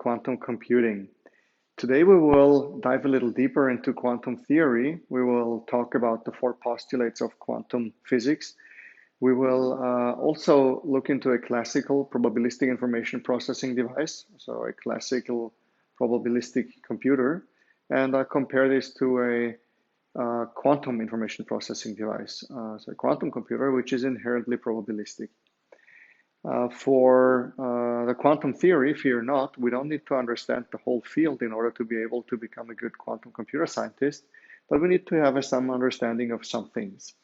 quantum computing. Today we will dive a little deeper into quantum theory. We will talk about the four postulates of quantum physics. We will also look into a classical probabilistic information processing device, so a classical probabilistic computer, and compare this to a quantum information processing device, so a quantum computer, which is inherently probabilistic. For the quantum theory, fear not, we don't need to understand the whole field in order to be able to become a good quantum computer scientist, but we need to have some understanding of some things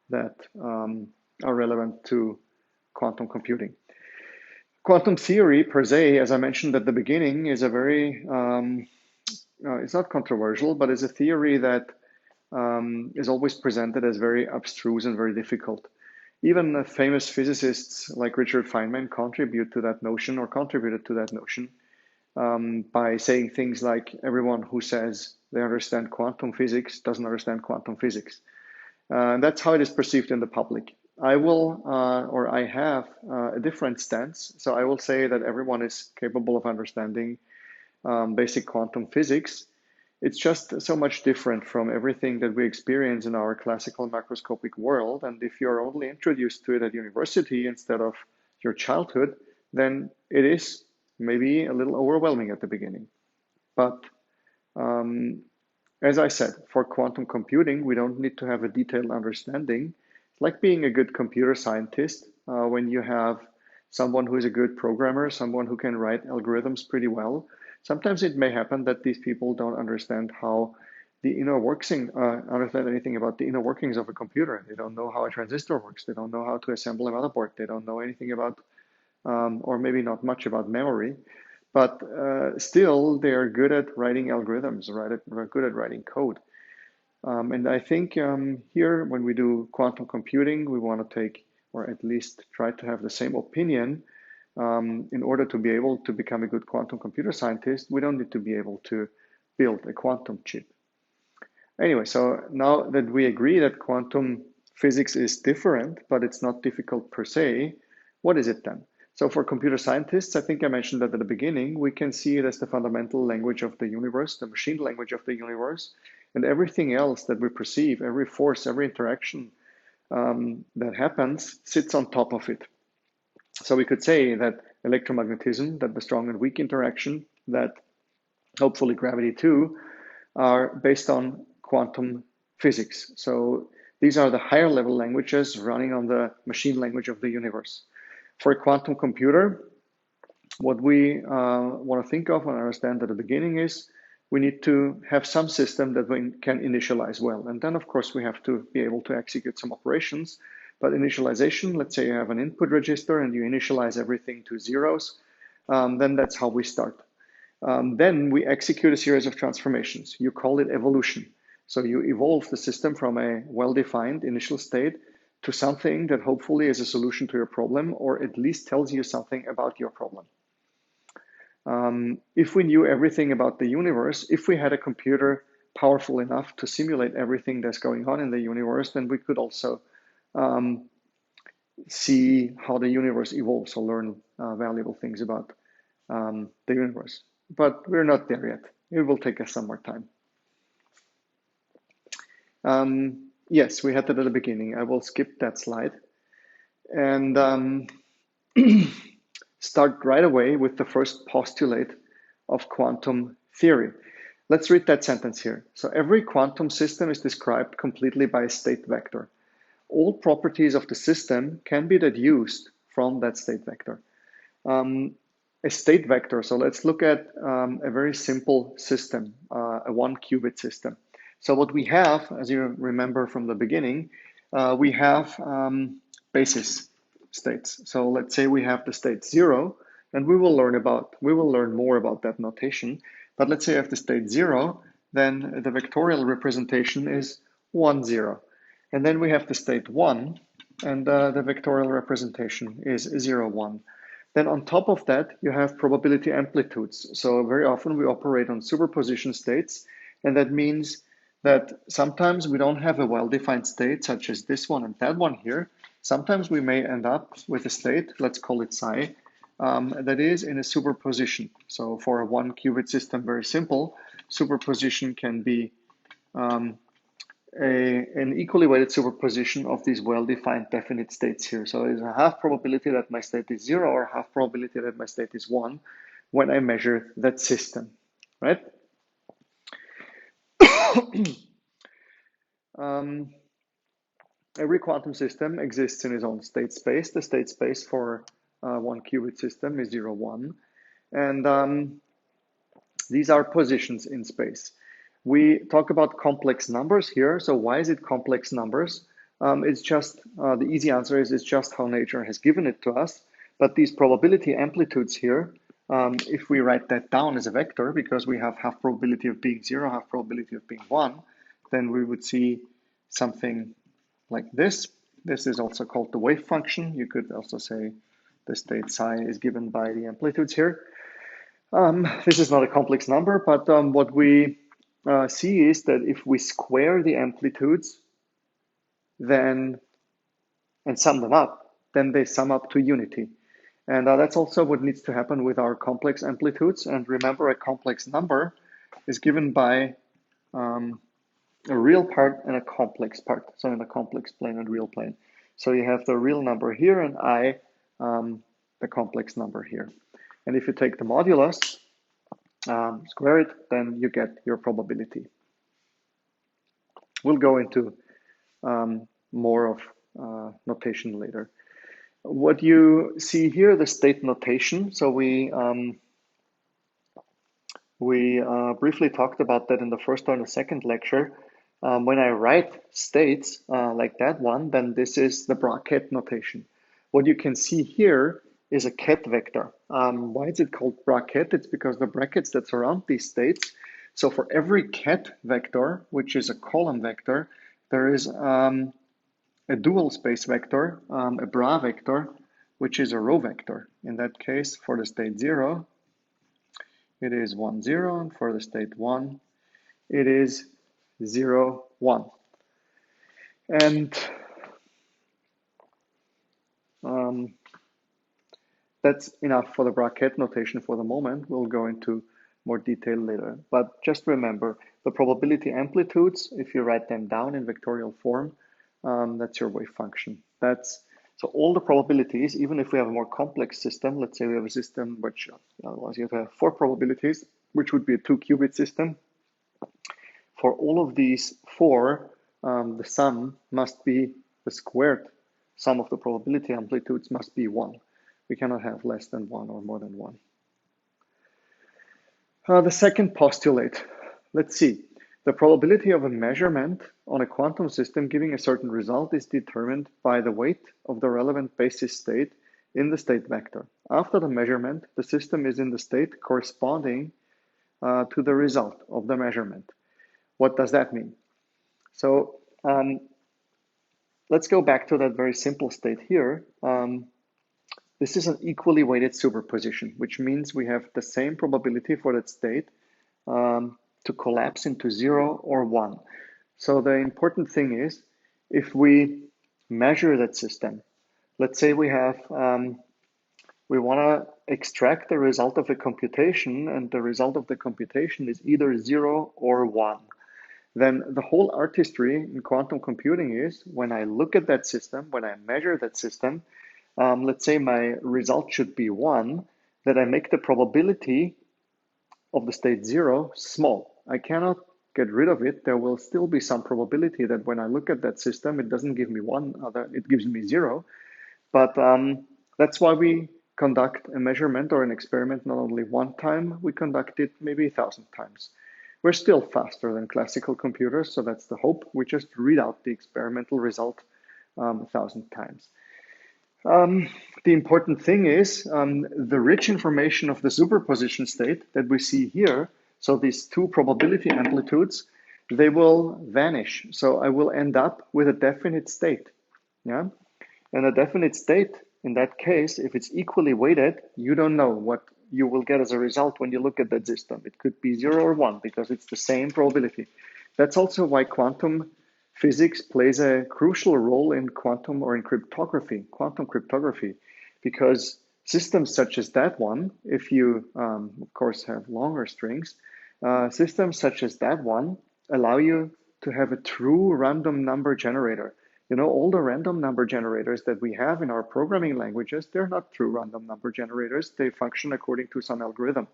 that are relevant to quantum computing. Quantum theory per se, as I mentioned at the beginning, is a very, it's not controversial, but it's a theory that is always presented as very abstruse and very difficult. Even famous physicists like Richard Feynman contributed to that notion by saying things like everyone who says they understand quantum physics doesn't understand quantum physics. That's how it is perceived in the public. I have a different stance. So I will say that everyone is capable of understanding basic quantum physics. It's just so much different from everything that we experience in our classical macroscopic world. And if you're only introduced to it at university instead of your childhood, then it is maybe a little overwhelming at the beginning. But as I said, for quantum computing, we don't need to have a detailed understanding. It's like being a good computer scientist when you have someone who is a good programmer, someone who can write algorithms pretty well. Sometimes it may happen that these people don't understand how the understand anything about the inner workings of a computer. They don't know how a transistor works. They don't know how to assemble a motherboard. They don't know anything about, or maybe not much about memory, but still they're good at writing algorithms, they're good at writing code. And I think here, when we do quantum computing, we want to take, or at least try to have the same opinion. In order to be able to become a good quantum computer scientist, we don't need to be able to build a quantum chip. Anyway, so now that we agree that quantum physics is different, but it's not difficult per se, what is it then? So for computer scientists, I think I mentioned that at the beginning, we can see it as the fundamental language of the universe, the machine language of the universe, and everything else that we perceive, every force, every interaction that happens sits on top of it. So we could say that electromagnetism, that the strong and weak interaction, that hopefully gravity too, are based on quantum physics. So these are the higher level languages running on the machine language of the universe. For a quantum computer, what we want to think of and understand at the beginning is we need to have some system that we can initialize well. And then, of course, we have to be able to execute some operations. But initialization, let's say you have an input register and you initialize everything to zeros, then that's how we start. Then we execute a series of transformations. You call it evolution. So you evolve the system from a well-defined initial state to something that hopefully is a solution to your problem, or at least tells you something about your problem. If we knew everything about the universe, if we had a computer powerful enough to simulate everything that's going on in the universe, then we could also see how the universe evolves or learn valuable things about the universe. But we're not there yet. It will take us some more time. Yes, we had that at the beginning. I will skip that slide and start right away with the first postulate of quantum theory. Let's read that sentence here. So every quantum system is described completely by a state vector. All properties of the system can be deduced from that state vector. A state vector, so let's look at a very simple system, a 1-qubit system. So what we have, as you remember from the beginning, we have basis states. So let's say we have the state 0, and we will learn more about that notation. But let's say I have the state 0, then the vectorial representation is 1, 0. And then we have the state 1, and the vectorial representation is 0, 1. Then on top of that, you have probability amplitudes. So very often we operate on superposition states, and that means that sometimes we don't have a well-defined state, such as this one and that one here. Sometimes we may end up with a state, let's call it psi, that is in a superposition. So for a 1-qubit system, very simple, superposition can be an equally weighted superposition of these well-defined definite states here. So there's a half probability that my state is 0 or half probability that my state is 1 when I measure that system, right? Every quantum system exists in its own state space. The state space for 1-qubit system is 0, 1. And these are positions in space. We talk about complex numbers here. So why is it complex numbers? It's just, the easy answer is it's just how nature has given it to us. But these probability amplitudes here, if we write that down as a vector, because we have half probability of being 0, half probability of being 1, then we would see something like this. This is also called the wave function. You could also say the state psi is given by the amplitudes here. This is not a complex number, but what we see is that if we square the amplitudes then and sum them up, then they sum up to unity. And that's also what needs to happen with our complex amplitudes. And remember, a complex number is given by a real part and a complex part. So in the complex plane and real plane. So you have the real number here and I, the complex number here. And if you take the modulus, square it, then you get your probability. We'll go into more of notation later. What you see here, the state notation. So we briefly talked about that in the first or the second lecture. When I write states like that one, then this is the bracket notation. What you can see here is a ket vector. Why is it called bracket? It's because the brackets that surround these states. So for every ket vector, which is a column vector, there is a dual space vector, a bra vector, which is a row vector. In that case, for the state 0, it is 1, 0, and for the state 1, it is 0, 1. And that's enough for the bracket notation for the moment. We'll go into more detail later. But just remember, the probability amplitudes, if you write them down in vectorial form, that's your wave function. So all the probabilities, even if we have a more complex system, let's say we have a system which allows you to have 4 probabilities, which would be a 2-qubit system. For all of these 4, the sum must be the squared sum of the probability amplitudes must be 1. We cannot have less than 1 or more than 1. The second postulate, let's see. The probability of a measurement on a quantum system giving a certain result is determined by the weight of the relevant basis state in the state vector. After the measurement, the system is in the state corresponding to the result of the measurement. What does that mean? So let's go back to that very simple state here. This is an equally weighted superposition, which means we have the same probability for that state to collapse into 0 or 1. So the important thing is, if we measure that system, let's say we have, we want to extract the result of a computation, and the result of the computation is either 0 or 1. Then the whole artistry in quantum computing is, when I look at that system, when I measure that system, let's say my result should be 1, that I make the probability of the state 0 small. I cannot get rid of it. There will still be some probability that when I look at that system, it doesn't give me 1, it gives me 0. But that's why we conduct a measurement or an experiment not only one time, we conduct it maybe 1,000 times. We're still faster than classical computers, so that's the hope. We just read out the experimental result 1,000 times. The important thing is the rich information of the superposition state that we see here. So these 2 probability amplitudes, they will vanish. So I will end up with a definite state. Yeah, and a definite state, in that case, if it's equally weighted, you don't know what you will get as a result when you look at that system. It could be 0 or 1 because it's the same probability. That's also why quantum physics plays a crucial role in quantum or in cryptography, quantum cryptography, because Systems such as that one, if you, of course, have longer strings, systems such as that one allow you to have a true random number generator. You know, all the random number generators that we have in our programming languages, they're not true random number generators. They function according to some algorithm.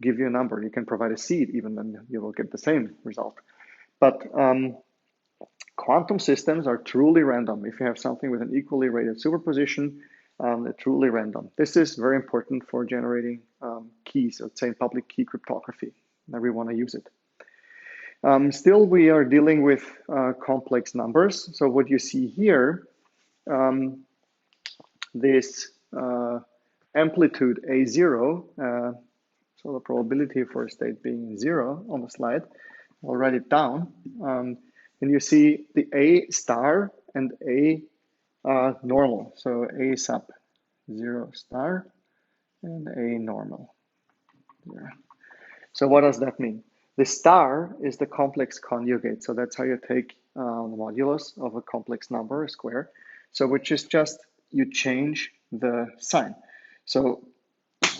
Give you a number. You can provide a seed, even then you will get the same result. But quantum systems are truly random. If you have something with an equally rated superposition, they're truly random. This is very important for generating keys, let's say in public key cryptography, and we want to use it. Still, we are dealing with complex numbers. So what you see here, this amplitude A0, so the probability for a state being 0 on the slide, I'll write it down. And you see the A star and A normal. So A sub 0 star and A normal. Yeah. So what does that mean? The star is the complex conjugate. So that's how you take the modulus of a complex number, a square. So which is just you change the sign. So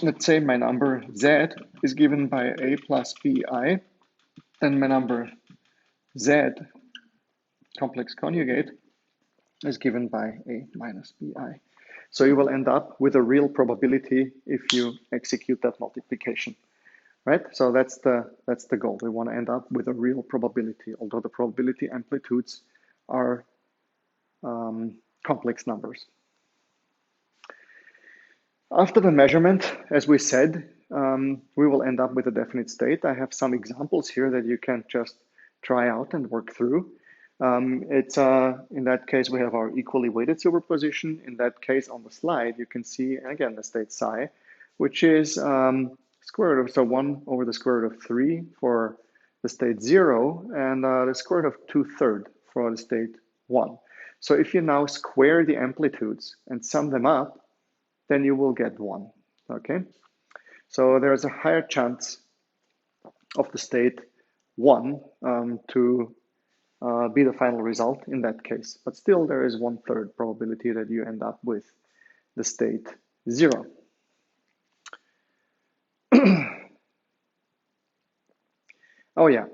let's say my number z is given by a plus bi, and my number z complex conjugate is given by a minus bi. So you will end up with a real probability if you execute that multiplication, right? So that's the goal. We want to end up with a real probability, although the probability amplitudes are complex numbers. After the measurement, as we said, we will end up with a definite state. I have some examples here that you can just try out and work through. In that case, we have our equally weighted superposition. In that case, on the slide, you can see, again, the state psi, which is square root of, so 1 over the square root of 3 for the state 0, and the square root of 2/3 for the state 1. So if you now square the amplitudes and sum them up, then you will get 1, okay? So there's a higher chance of the state 1 to be the final result in that case. But still, there is 1/3 probability that you end up with the state 0. Oh yeah,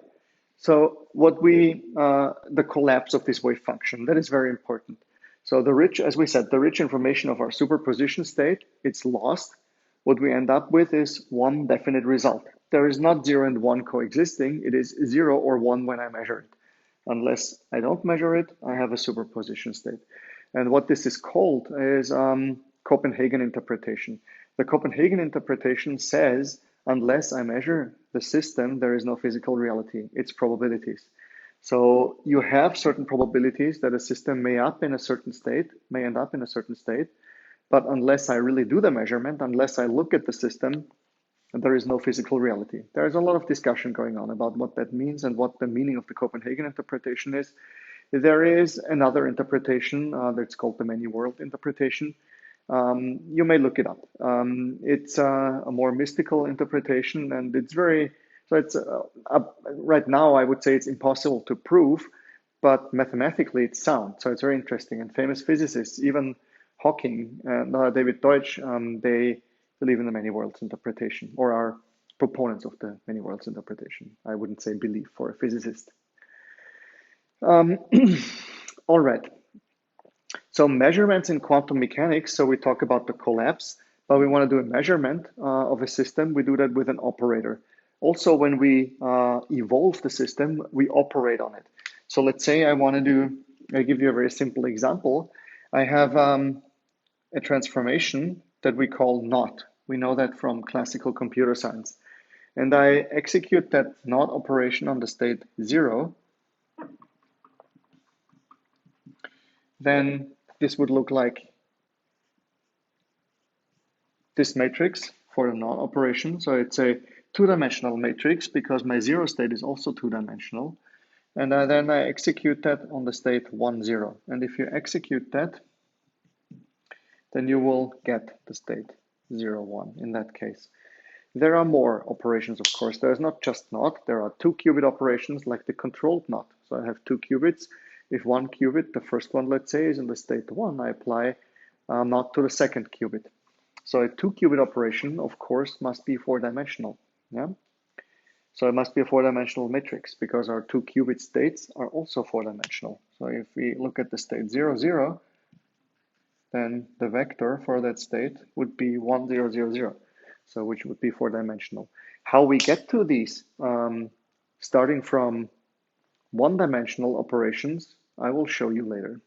so the collapse of this wave function, that is very important. So as we said, the rich information of our superposition state, it's lost. What we end up with is one definite result. There is not 0 and 1 coexisting. It is 0 or 1 when I measure it. Unless I don't measure it, I have a superposition state. And what this is called is Copenhagen interpretation. The Copenhagen interpretation says, unless I measure the system, there is no physical reality. It's probabilities. So you have certain probabilities that a system may end up in a certain state, but unless I really do the measurement, unless I look at the system, there is no physical reality. There is a lot of discussion going on about what that means and what the meaning of the Copenhagen interpretation is. There is another interpretation that's called the many world interpretation. You may look it up. It's a more mystical interpretation, and it's right now I would say it's impossible to prove, but mathematically it's sound. So it's very interesting. And famous physicists, even Hawking and David Deutsch, they believe in the many worlds interpretation, or are proponents of the many worlds interpretation. I wouldn't say believe for a physicist. All right. So measurements in quantum mechanics. So we talk about the collapse, but we want to do a measurement of a system. We do that with an operator. Also, when we evolve the system, we operate on it. So let's say I give you a very simple example. I have a transformation that we call NOT. We know that from classical computer science. And I execute that NOT operation on the state 0. Then this would look like this matrix for the NOT operation. So it's a two-dimensional matrix because my 0 state is also two-dimensional. And then I execute that on the state 1, 0. And if you execute that, then you will get the state 0, 1 in that case. There are more operations, of course. There's not just NOT. There are 2-qubit operations like the controlled NOT. So I have 2 qubits. If 1 qubit, the first one, let's say, is in the state 1, I apply NOT to the second qubit. So a two-qubit operation, of course, must be four-dimensional. Yeah. So it must be a four-dimensional matrix because our two-qubit states are also four-dimensional. So if we look at the state 0, 0, then the vector for that state would be 1, 0, 0, 0. So which would be four-dimensional. How we get to these, starting from one-dimensional operations, I will show you later.